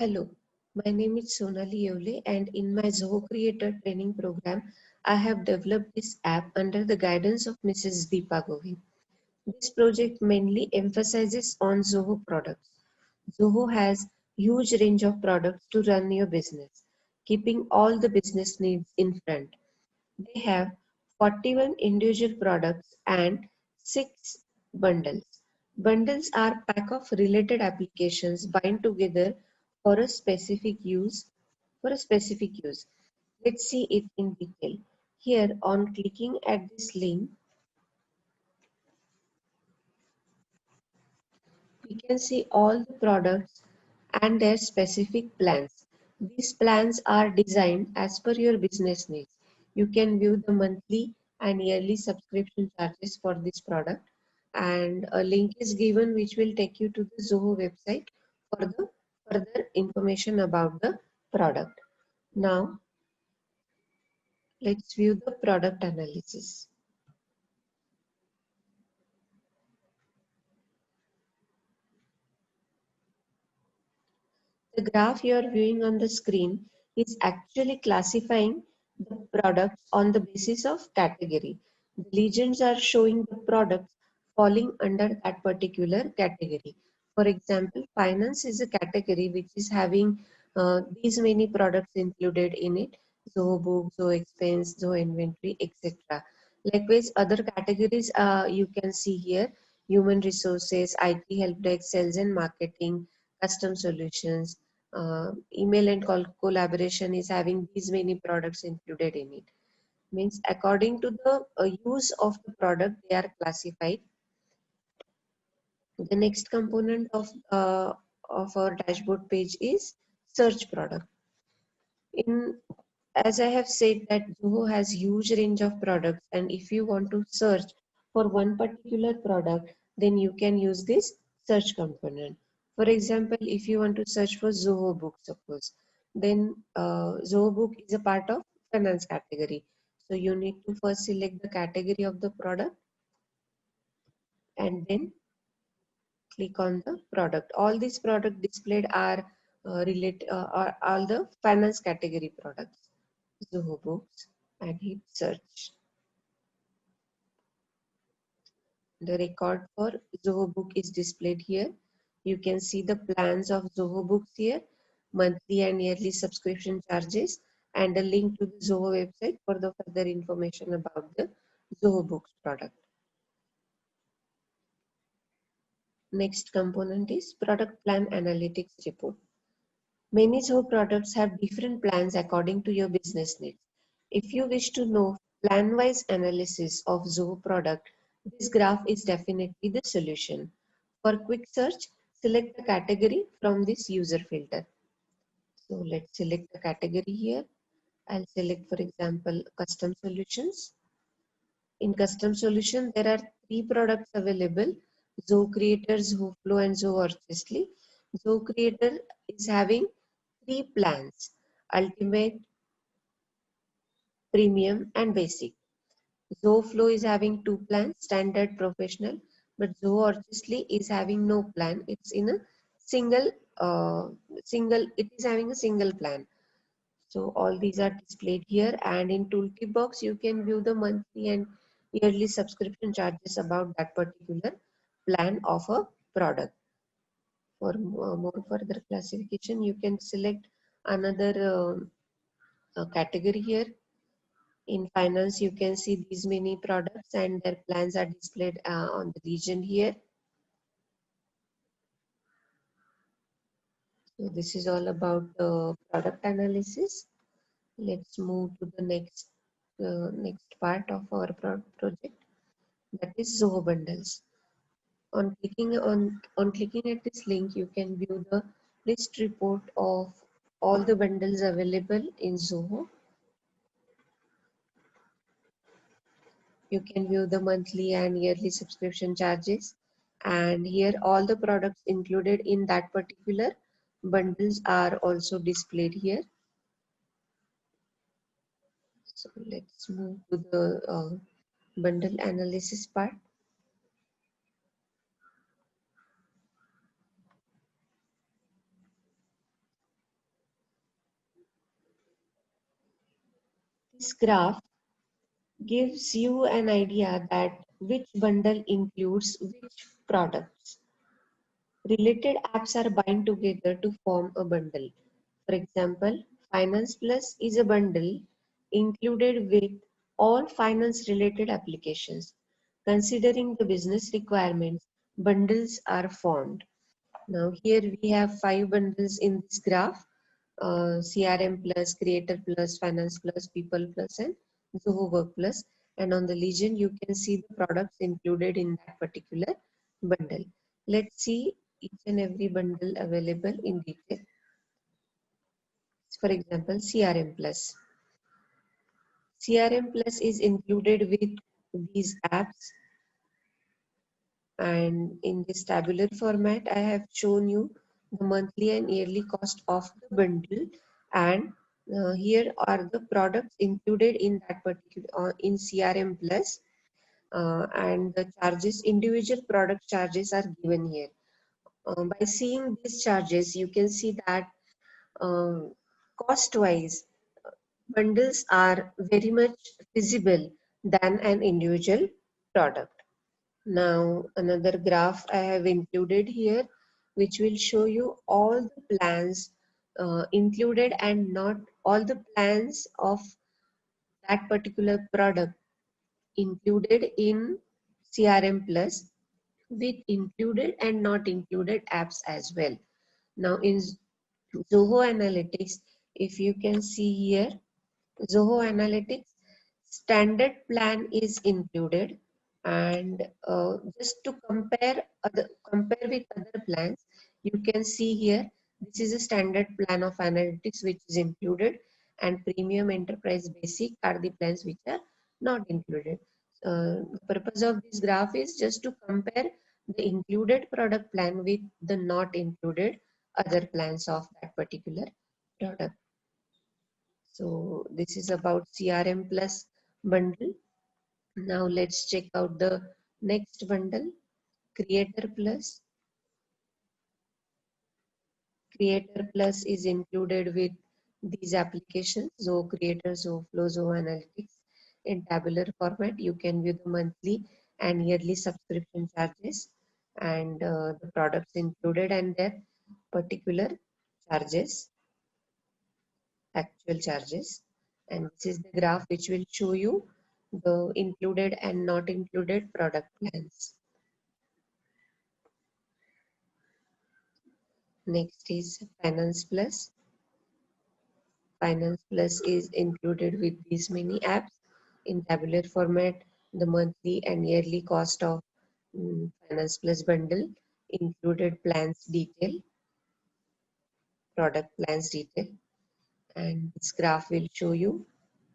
Hello, my name is Sonali Yevle, and in my Zoho Creator training program, I have developed this app under the guidance of Mrs. Deepa Govind. This project mainly emphasizes on Zoho products. Zoho has huge range of products to run your business, keeping all the business needs in front. They have 41 individual products and 6 bundles. Bundles are pack of related applications bind together for a specific use. Let's see it in detail. Here on clicking at this link, we can see all the products and their specific plans. These plans are designed as per your business needs. You can view the monthly and yearly subscription charges for this product, and a link is given which will take you to the Zoho website for the further information about the product. Now let's view the product analysis. The graph you are viewing on the screen is actually classifying the products on the basis of category. The legends are showing the products falling under that particular category. For example, finance is a category which is having these many products included in it: Zoho Book, Zoho Expense, Zoho Inventory, etc. Likewise, other categories you can see here: human resources, IT help desk, sales and marketing, custom solutions, email and collaboration is having these many products included in it. Means according to the use of the product, they are classified. The next component of our dashboard page is search product. In As I have said that Zoho has huge range of products, and if you want to search for one particular product, then you can use this search component. For example, if you want to search for Zoho book, suppose, then Zoho book is a part of finance category. So you need to first select the category of the product and then click on the product. All these products displayed are are all the finance category products. Zoho Books, and hit search. The record for Zoho Book is displayed here. You can see the plans of Zoho Books here, monthly and yearly subscription charges, and a link to the Zoho website for the further information about the Zoho Books product. Next component is Product Plan Analytics Report. Many Zoho products have different plans according to your business needs. If you wish to know plan-wise analysis of Zoho product, this graph is definitely the solution. For quick search, select the category from this user filter. So let's select the category here. I'll select, for example, custom solutions. In custom solution, there are 3 products available: Zoho Creator, Zoho Flow, and Zoho Orchestly. Zoho Creator is having 3 plans: Ultimate, Premium, and Basic. Zoho Flow is having 2 plans: Standard, Professional, but Zoho Orchestly is having no plan. It's in a single, it is having a single plan. So all these are displayed here, and in tooltip box you can view the monthly and yearly subscription charges about that particular plan of a product. For more further classification, you can select another category here. In finance, you can see these many products and their plans are displayed on the region here. So this is all about product analysis. Let's move to the next part of our project, that is Zoho bundles. On clicking at this link, you can view the list report of all the bundles available in Zoho. You can view the monthly and yearly subscription charges, and here all the products included in that particular bundles are also displayed here. So let's move to the bundle analysis part. This graph gives you an idea that which bundle includes which products. Related apps are bind together to form a bundle. For example, Finance Plus is a bundle included with all finance related applications. Considering the business requirements, bundles are formed. Now here we have 5 bundles in this graph: CRM Plus, Creator Plus, Finance Plus, People Plus, and Zoho Work Plus. And on the Legion, you can see the products included in that particular bundle. Let's see each and every bundle available in detail. For example, CRM Plus. CRM Plus is included with these apps, and in this tabular format I have shown you the monthly and yearly cost of the bundle, and here are the products included in that particular in CRM Plus, and the charges, individual product charges are given here. By seeing these charges you can see that cost wise bundles are very much feasible than an individual product. Now another graph I have included here which will show you all the plans included and not all the plans of that particular product included in CRM Plus, with included and not included apps as well. Now in Zoho Analytics, if you can see here, Zoho Analytics standard plan is included, and just to compare with other plans, you can see here this is a standard plan of analytics which is included, and premium, enterprise, basic are the plans which are not included. The purpose of this graph is just to compare the included product plan with the not included other plans of that particular product. So this is about CRM Plus bundle. Now let's check out the next bundle, Creator Plus. Creator Plus is included with these applications: Zoho Creator, Zoho Flow, Zoho Analytics. In tabular format, you can view the monthly and yearly subscription charges and the products included and their particular charges, actual charges. And this is the graph which will show you the included and not included product plans. Next is Finance Plus. Finance Plus is included with these many apps. In tabular format, the monthly and yearly cost of Finance Plus bundle, included plans detail, product plans detail, and this graph will show you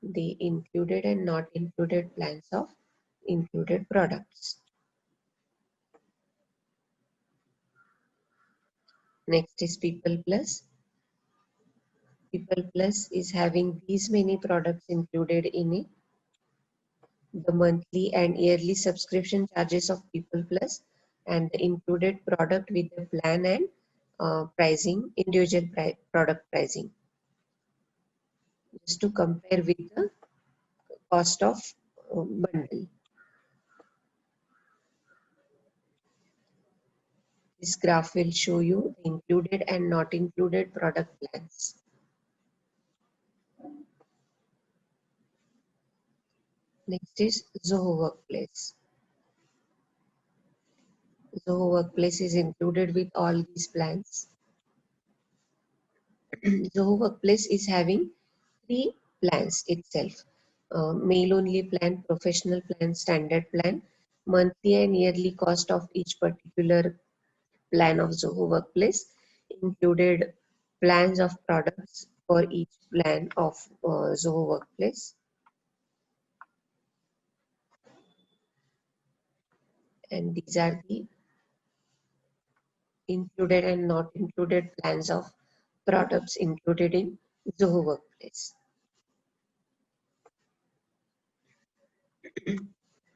the included and not included plans of included products. Next is People Plus. People Plus is having these many products included in it. The monthly and yearly subscription charges of People Plus and the included product with the plan and pricing, individual product pricing. Just to compare with the cost of bundle. This graph will show you the included and not included product plans. Next is Zoho Workplace. Zoho Workplace is included with all these plans. Zoho Workplace is having 3 plans itself. Mail only plan, professional plan, standard plan. Monthly and yearly cost of each particular plan of Zoho Workplace included plans of products for each plan of Zoho Workplace. And these are the included and not included plans of products included in Zoho Workplace.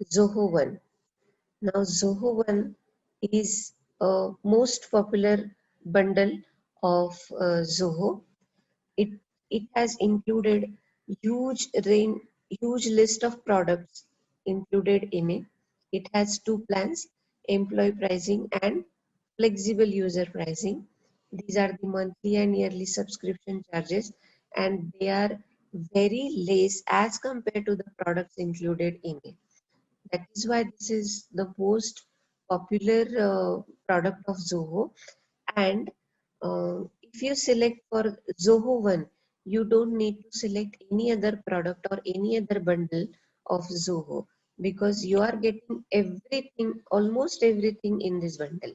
Zoho One. Now Zoho One is a most popular bundle of Zoho. It has included huge range, huge list of products included in it. It has two plans, employee pricing and flexible user pricing. These are the monthly and yearly subscription charges, and they are very less as compared to the products included in it. That is why this is the most popular product of Zoho. And if you select for Zoho One, you don't need to select any other product or any other bundle of Zoho, because you are getting everything, almost everything in this bundle.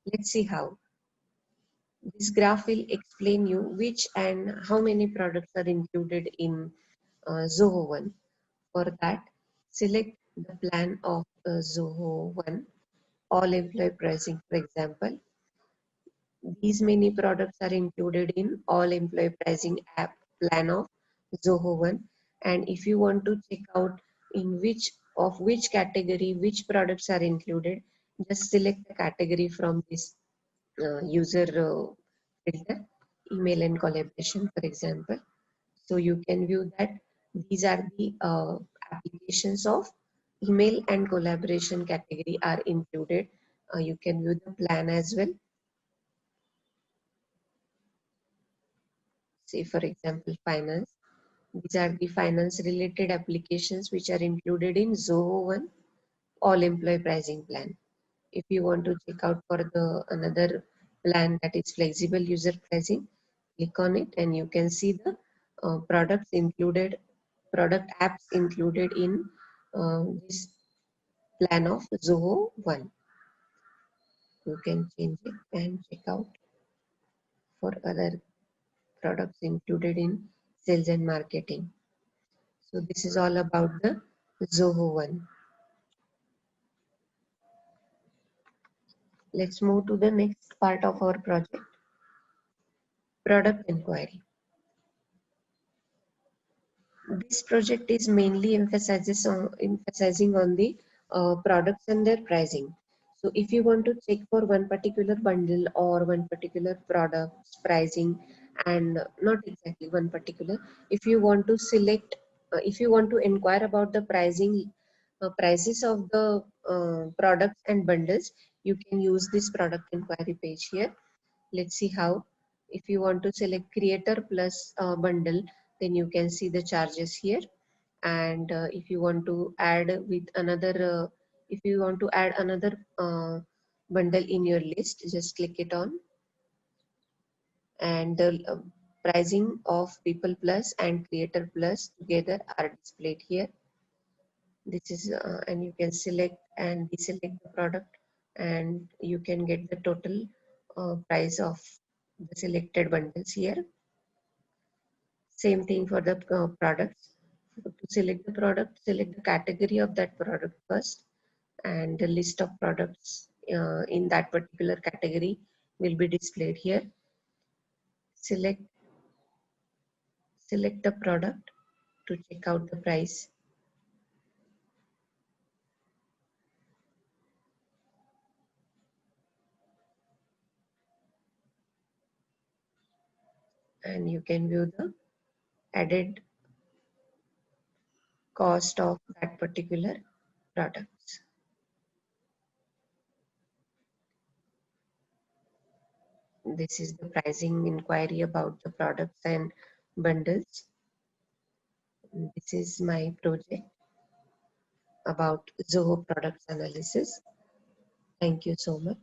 Let's see how. This graph will explain you which and how many products are included in Zoho One. For that, select the plan of Zoho One, all employee pricing, for example. These many products are included in all employee pricing app plan of Zoho One. And if you want to check out in which category which products are included, just select the category from this user filter, email and collaboration, for example. So you can view that these are the applications of email and collaboration category are included. You can view the plan as well. Say for example, finance. These are the finance related applications which are included in Zoho One all employee pricing plan. If you want to check out for the another plan, that is flexible user pricing, click on it and you can see the products included, product apps included in this plan of Zoho One. You can change it and check out for other products included in sales and marketing. So this is all about the Zoho One. Let's move to the next part of our project, product inquiry. This project is mainly emphasizing on the products and their pricing. So if you want to check for one particular bundle or one particular product's pricing, and not exactly one particular, if you want to select, if you want to inquire about the pricing, prices of the products and bundles, you can use this product inquiry page here. Let's see how. If you want to select creator plus bundle, then you can see the charges here. And if you want to add with another if you want to add another bundle in your list, just click it on, and the pricing of people plus and creator plus together are displayed here. This is and you can select and deselect the product, and you can get the total price of the selected bundles here. Same thing for the products. To select the product, select the category of that product first, and the list of products in that particular category will be displayed here. Select the product to check out the price. And you can view the added cost of that particular products. This is the pricing inquiry about the products and bundles. This is my project about Zoho products analysis. Thank you so much.